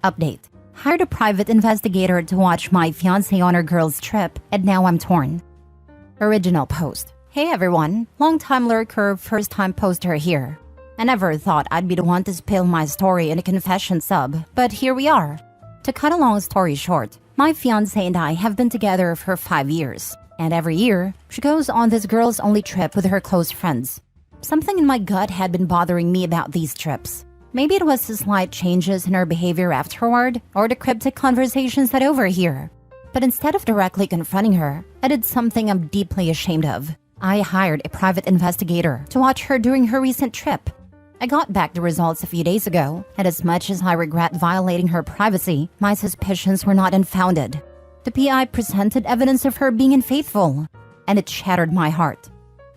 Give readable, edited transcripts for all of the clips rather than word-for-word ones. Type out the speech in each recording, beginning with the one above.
Update. Hired a private investigator to watch my fiancé on her girls' trip, and now I'm torn. Original post. Hey everyone, long-time lurker, first-time poster here. I never thought I'd be the one to spill my story in a confession sub, but here we are. To cut a long story short, my fiancé and I have been together for 5 years, and every year, she goes on this girls-only trip with her close friends. Something in my gut had been bothering me about these trips. Maybe it was the slight changes in her behavior afterward, or the cryptic conversations that overhear. But instead of directly confronting her, I did something I'm deeply ashamed of. I hired a private investigator to watch her during her recent trip. I got back the results a few days ago, and as much as I regret violating her privacy, my suspicions were not unfounded. The PI presented evidence of her being unfaithful, and it shattered my heart.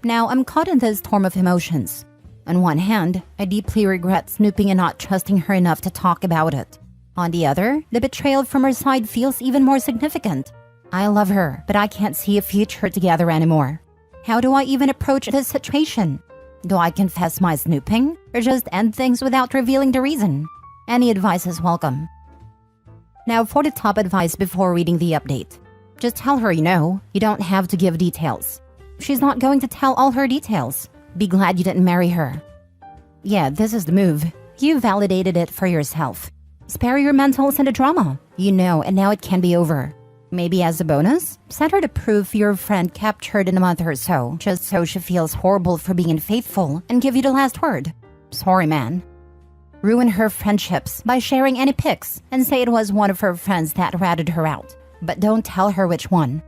Now I'm caught in this storm of emotions. On one hand, I deeply regret snooping and not trusting her enough to talk about it. On the other, the betrayal from her side feels even more significant. I love her, but I can't see a future together anymore. How do I even approach this situation? Do I confess my snooping, or just end things without revealing the reason? Any advice is welcome. Now for the top advice before reading the update. Just tell her you know, you don't have to give details. She's not going to tell all her details. Be glad you didn't marry her. Yeah, this is the move. You validated it for yourself. Spare your mentals and the drama. You know, and now it can be over. Maybe as a bonus, send her the proof your friend captured in a month or so, just so she feels horrible for being unfaithful and give you the last word. Sorry, man. Ruin her friendships by sharing any pics and say it was one of her friends that ratted her out. But don't tell her which one.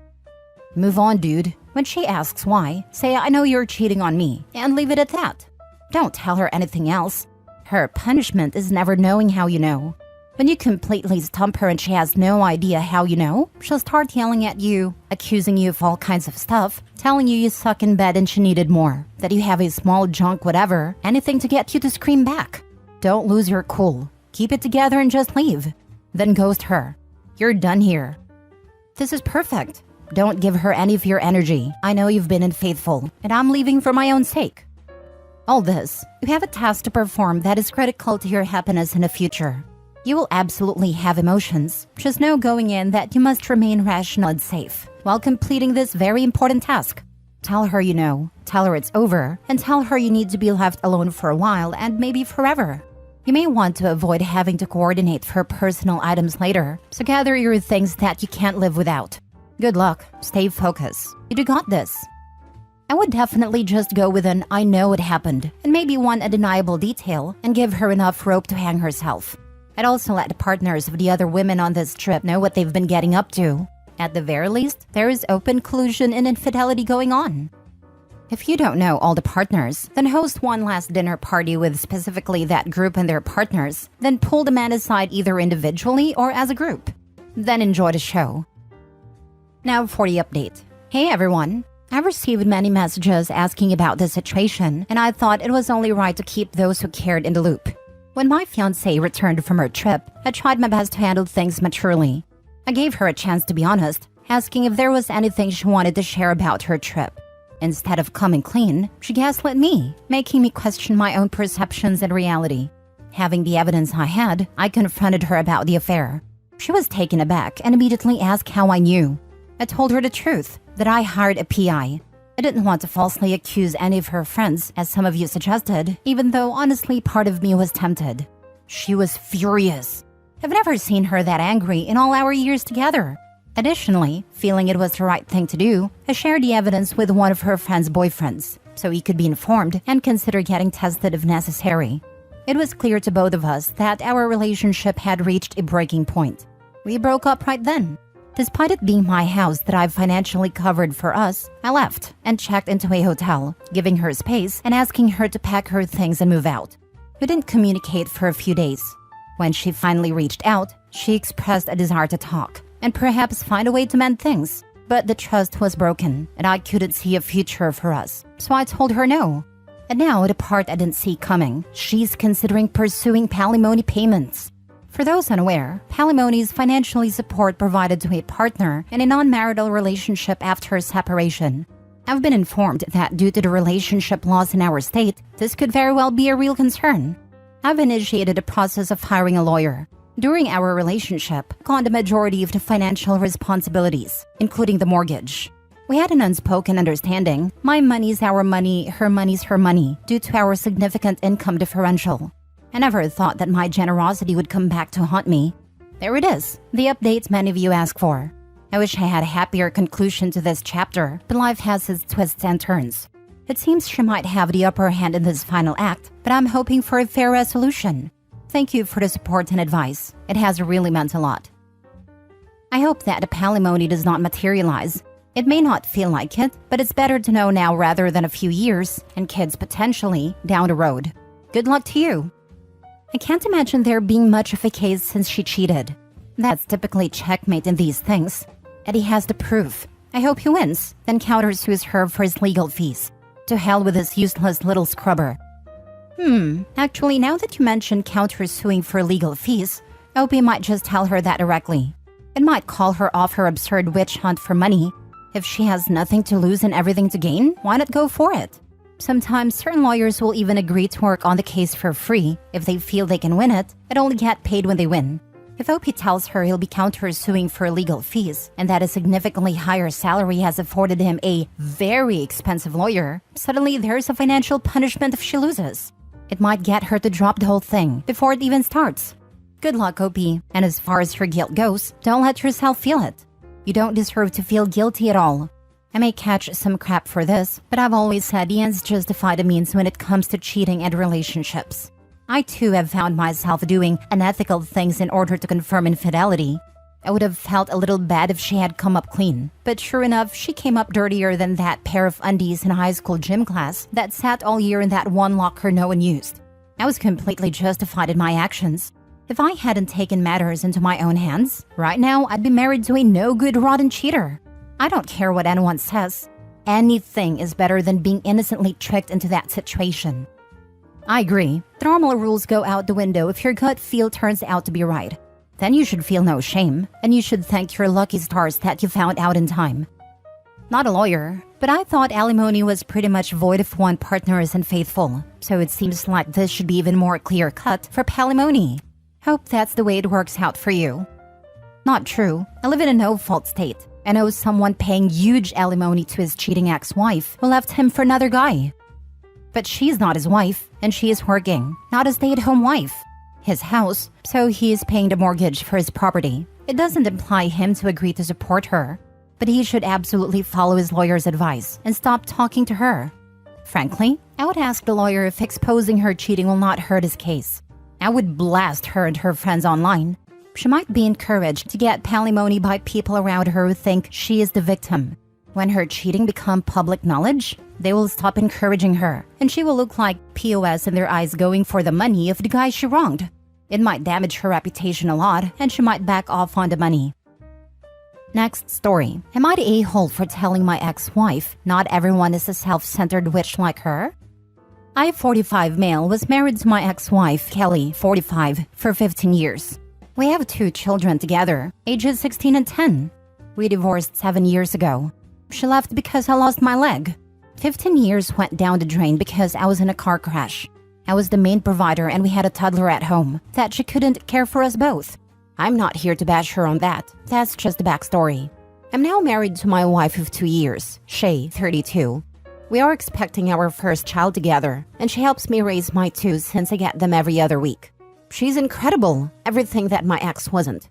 Move on, dude. When she asks why, say I know you're cheating on me, and leave it at that. Don't tell her anything else. Her punishment is never knowing how you know. When you completely stump her and she has no idea how you know, she'll start yelling at you, accusing you of all kinds of stuff, telling you suck in bed and she needed more, that you have a small junk whatever, anything to get you to scream back. Don't lose your cool. Keep it together and just leave. Then ghost her. You're done here. This is perfect. Don't give her any of your energy. I know you've been unfaithful, and I'm leaving for my own sake. All this, you have a task to perform that is critical to your happiness in the future. You will absolutely have emotions. Just know going in that you must remain rational and safe while completing this very important task. Tell her you know, tell her it's over, and tell her you need to be left alone for a while and maybe forever. You may want to avoid having to coordinate for personal items later, so gather your things that you can't live without. Good luck, stay focused. You do got this. I would definitely just go with an I know it happened, and maybe one undeniable detail, and give her enough rope to hang herself. I'd also let the partners of the other women on this trip know what they've been getting up to. At the very least, there is open collusion and infidelity going on. If you don't know all the partners, then host one last dinner party with specifically that group and their partners, then pull the man aside either individually or as a group. Then enjoy the show. Now for the update. Hey everyone! I've received many messages asking about this situation, and I thought it was only right to keep those who cared in the loop. When my fiancée returned from her trip, I tried my best to handle things maturely. I gave her a chance to be honest, asking if there was anything she wanted to share about her trip. Instead of coming clean, she gaslit me, making me question my own perceptions and reality. Having the evidence I had, I confronted her about the affair. She was taken aback and immediately asked how I knew. I told her the truth, that I hired a PI. I didn't want to falsely accuse any of her friends, as some of you suggested, even though honestly part of me was tempted. She was furious. I've never seen her that angry in all our years together. Additionally, feeling it was the right thing to do, I shared the evidence with one of her friend's boyfriends, so he could be informed and consider getting tested if necessary. It was clear to both of us that our relationship had reached a breaking point. We broke up right then. Despite it being my house that I've financially covered for us, I left and checked into a hotel, giving her space and asking her to pack her things and move out. We didn't communicate for a few days. When she finally reached out, she expressed a desire to talk and perhaps find a way to mend things. But the trust was broken and I couldn't see a future for us, so I told her no. And now the part I didn't see coming, she's considering pursuing palimony payments. For those unaware, palimony is financially support provided to a partner in a non-marital relationship after a separation. I've been informed that due to the relationship laws in our state, this could very well be a real concern. I've initiated a process of hiring a lawyer. During our relationship, I got the majority of the financial responsibilities, including the mortgage. We had an unspoken understanding. My money's our money, her money's her money, due to our significant income differential. I never thought that my generosity would come back to haunt me. There it is, the updates many of you ask for. I wish I had a happier conclusion to this chapter, but life has its twists and turns. It seems she might have the upper hand in this final act, but I'm hoping for a fair resolution. Thank you for the support and advice. It has really meant a lot. I hope that the palimony does not materialize. It may not feel like it, but it's better to know now rather than a few years, and kids potentially down the road. Good luck to you. I can't imagine there being much of a case since she cheated. That's typically checkmate in these things. Eddie has the proof. I hope he wins, then countersues her for his legal fees. To hell with this useless little scrubber. Actually, now that you mention countersuing for legal fees, Opie might just tell her that directly. It might call her off her absurd witch hunt for money. If she has nothing to lose and everything to gain, why not go for it? Sometimes certain lawyers will even agree to work on the case for free if they feel they can win it and only get paid when they win. If Opie tells her he'll be countersuing for legal fees and that a significantly higher salary has afforded him a very expensive lawyer, suddenly there's a financial punishment if she loses. It might get her to drop the whole thing before it even starts. Good luck, Opie, and as far as her guilt goes, don't let yourself feel it. You don't deserve to feel guilty at all. I may catch some crap for this, but I've always said the ends justify the means when it comes to cheating and relationships. I too have found myself doing unethical things in order to confirm infidelity. I would have felt a little bad if she had come up clean, but sure enough, she came up dirtier than that pair of undies in high school gym class that sat all year in that one locker no one used. I was completely justified in my actions. If I hadn't taken matters into my own hands, right now I'd be married to a no-good rotten cheater. I don't care what anyone says. Anything is better than being innocently tricked into that situation. I agree. The normal rules go out the window if your gut feel turns out to be right. Then you should feel no shame, and you should thank your lucky stars that you found out in time. Not a lawyer, but I thought alimony was pretty much void if one partner isn't faithful, so it seems like this should be even more clear-cut for palimony. Hope that's the way it works out for you. Not true. I live in a no-fault state. I know someone paying huge alimony to his cheating ex-wife who left him for another guy. But she's not his wife, and she is working, not a stay-at-home wife. His house, so he is paying the mortgage for his property. It doesn't imply him to agree to support her, but he should absolutely follow his lawyer's advice and stop talking to her. Frankly, I would ask the lawyer if exposing her cheating will not hurt his case. I would blast her and her friends online. She might be encouraged to get palimony by people around her who think she is the victim. When her cheating becomes public knowledge, they will stop encouraging her, and she will look like POS in their eyes going for the money of the guy she wronged. It might damage her reputation a lot, and she might back off on the money. Next story. Am I the a-hole for telling my ex-wife not everyone is a self-centered witch like her? I, 45 male, was married to my ex-wife, Kelly, 45, for 15 years. We have 2 children together, ages 16 and 10. We divorced 7 years ago. She left because I lost my leg. 15 years went down the drain because I was in a car crash. I was the main provider and we had a toddler at home that she couldn't care for us both. I'm not here to bash her on that. That's just the backstory. I'm now married to my wife of 2 years, Shay, 32. We are expecting our first child together, and she helps me raise my 2 since I get them every other week. She's incredible, everything that my ex wasn't.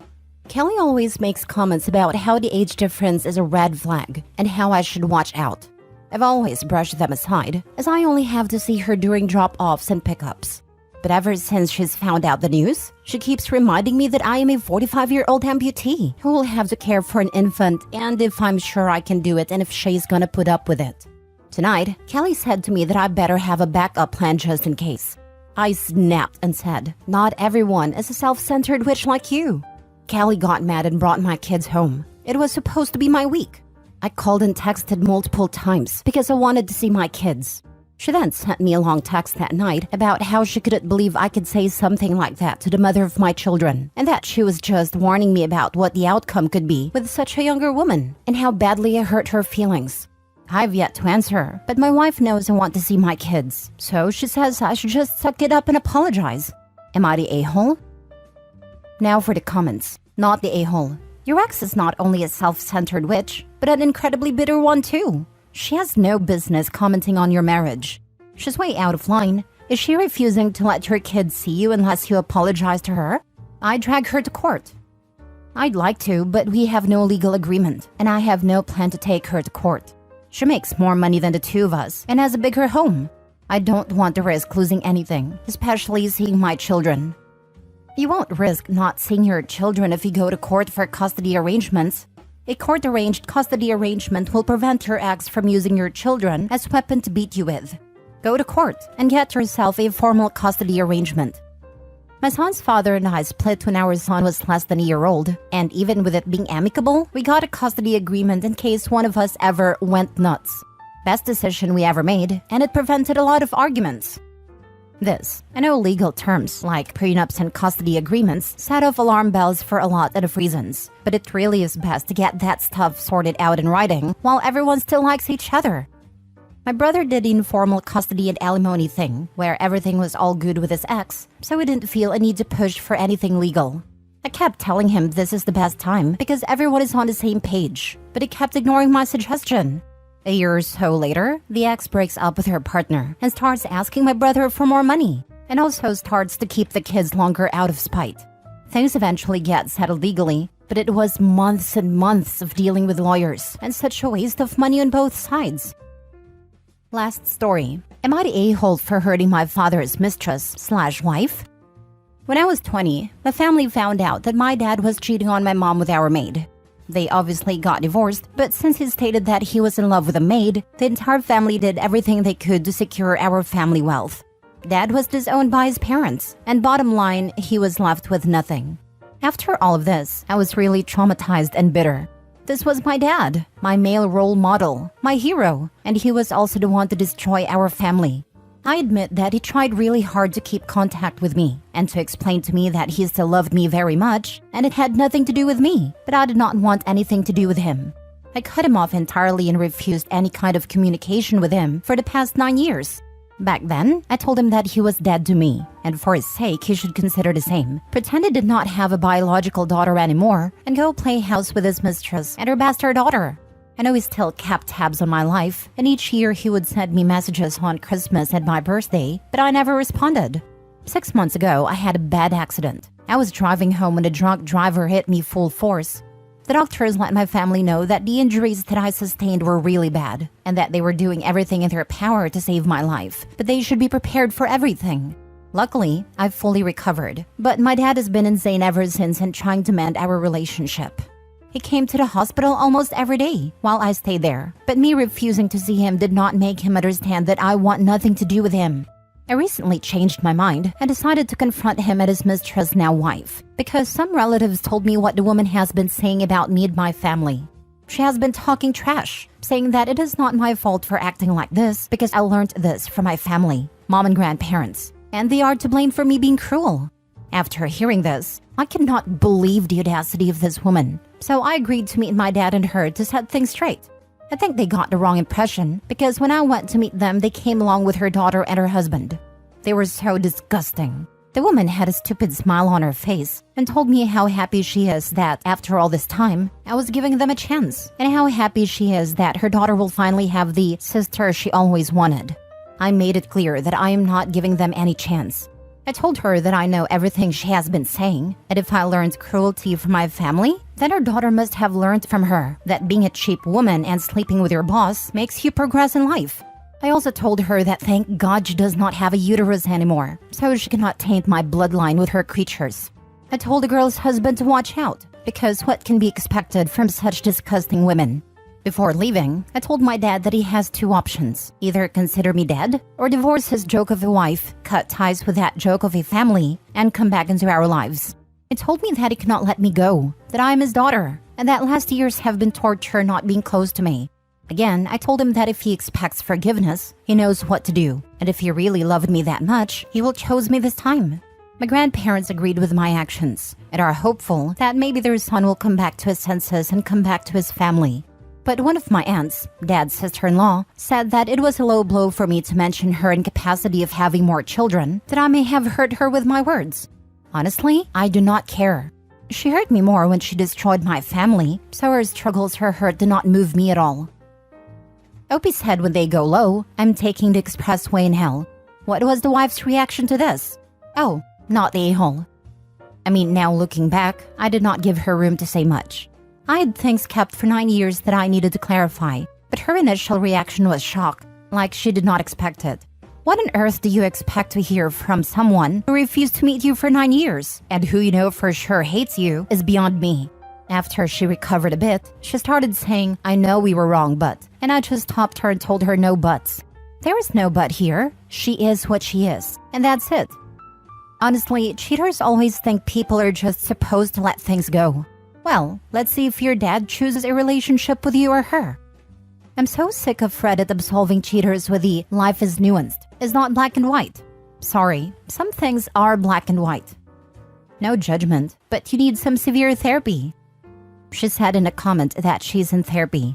Kelly always makes comments about how the age difference is a red flag and how I should watch out. I've always brushed them aside, as I only have to see her during drop-offs and pickups. But ever since she's found out the news, she keeps reminding me that I am a 45-year-old amputee who will have to care for an infant, and if I'm sure I can do it and if she's gonna put up with it. Tonight, Kelly said to me that I better have a backup plan just in case. I snapped and said, "Not everyone is a self-centered witch like you." Kelly got mad and brought my kids home. It was supposed to be my week. I called and texted multiple times because I wanted to see my kids. She then sent me a long text that night about how she couldn't believe I could say something like that to the mother of my children, and that she was just warning me about what the outcome could be with such a younger woman, and how badly I hurt her feelings. I've yet to answer, but my wife knows I want to see my kids, so she says I should just suck it up and apologize. Am I the a-hole? Now for the comments. Not the a-hole. Your ex is not only a self-centered witch, but an incredibly bitter one too. She has no business commenting on your marriage. She's way out of line. Is she refusing to let her kids see you unless you apologize to her? I'd drag her to court. I'd like to, but we have no legal agreement, and I have no plan to take her to court. She makes more money than the two of us and has a bigger home. I don't want to risk losing anything, especially seeing my children. You won't risk not seeing your children if you go to court for custody arrangements. A court-arranged custody arrangement will prevent your ex from using your children as a weapon to beat you with. Go to court and get yourself a formal custody arrangement. My son's father and I split when our son was less than a year old, and even with it being amicable, we got a custody agreement in case one of us ever went nuts. Best decision we ever made, and it prevented a lot of arguments. This, I know legal terms like prenups and custody agreements set off alarm bells for a lot of reasons, but it really is best to get that stuff sorted out in writing while everyone still likes each other. My brother did the informal custody and alimony thing, where everything was all good with his ex, so he didn't feel a need to push for anything legal. I kept telling him this is the best time because everyone is on the same page, but he kept ignoring my suggestion. A year or so later, the ex breaks up with her partner and starts asking my brother for more money, and also starts to keep the kids longer out of spite. Things eventually get settled legally, but it was months and months of dealing with lawyers and such a waste of money on both sides. Last story. Am I the a-hole for hurting my father's mistress/wife? When I was 20, my family found out that my dad was cheating on my mom with our maid. They obviously got divorced, but since he stated that he was in love with a maid, the entire family did everything they could to secure our family wealth. Dad was disowned by his parents, and bottom line, he was left with nothing. After all of this, I was really traumatized and bitter. This was my dad, my male role model, my hero, and he was also the one to destroy our family. I admit that he tried really hard to keep contact with me and to explain to me that he still loved me very much and it had nothing to do with me, but I did not want anything to do with him. I cut him off entirely and refused any kind of communication with him for the past 9 years. Back then, I told him that he was dead to me, and for his sake, he should consider the same. Pretend he did not have a biological daughter anymore, and go play house with his mistress and her bastard daughter. I know he still kept tabs on my life, and each year he would send me messages on Christmas and my birthday, but I never responded. 6 months ago, I had a bad accident. I was driving home when a drunk driver hit me full force. The doctors let my family know that the injuries that I sustained were really bad and that they were doing everything in their power to save my life, but they should be prepared for everything. Luckily, I've fully recovered, but my dad has been insane ever since and trying to mend our relationship. He came to the hospital almost every day while I stayed there, but me refusing to see him did not make him understand that I want nothing to do with him. I recently changed my mind and decided to confront him and his mistress, now wife, because some relatives told me what the woman has been saying about me and my family. She has been talking trash, saying that it is not my fault for acting like this because I learned this from my family, mom and grandparents, and they are to blame for me being cruel. After hearing this, I cannot believe the audacity of this woman, so I agreed to meet my dad and her to set things straight. I think they got the wrong impression because when I went to meet them, they came along with her daughter and her husband. They were so disgusting. The woman had a stupid smile on her face and told me how happy she is that after all this time, I was giving them a chance, and how happy she is that her daughter will finally have the sister she always wanted. I made it clear that I am not giving them any chance. I told her that I know everything she has been saying, and if I learned cruelty from my family, then her daughter must have learned from her that being a cheap woman and sleeping with your boss makes you progress in life. I also told her that thank God she does not have a uterus anymore, so she cannot taint my bloodline with her creatures. I told the girl's husband to watch out, because what can be expected from such disgusting women? Before leaving, I told my dad that he has two options: either consider me dead, or divorce his joke of a wife, cut ties with that joke of a family, and come back into our lives. He told me that he cannot let me go, that I am his daughter, and that last years have been torture not being close to me. Again, I told him that if he expects forgiveness, he knows what to do, and if he really loved me that much, he will choose me this time. My grandparents agreed with my actions, and are hopeful that maybe their son will come back to his senses and come back to his family. But one of my aunts, Dad's sister-in-law, said that it was a low blow for me to mention her incapacity of having more children, that I may have hurt her with my words. Honestly, I do not care. She hurt me more when she destroyed my family, so her struggles, her hurt did not move me at all. Opie said when they go low, I'm taking the expressway in hell. What was the wife's reaction to this? Oh, not the a-hole. I mean, now looking back, I did not give her room to say much. I had things kept for 9 years that I needed to clarify, but her initial reaction was shock, like she did not expect it. What on earth do you expect to hear from someone who refused to meet you for 9 years and who you know for sure hates you is beyond me. After she recovered a bit, she started saying, I know we were wrong, but, and I just stopped her and told her no buts. There is no but here. She is what she is, and that's it. Honestly, cheaters always think people are just supposed to let things go. Well, let's see if your dad chooses a relationship with you or her. I'm so sick of Reddit absolving cheaters with the life is nuanced, is not black and white. Sorry, some things are black and white. No judgment, but you need some severe therapy. She said in a comment that she's in therapy.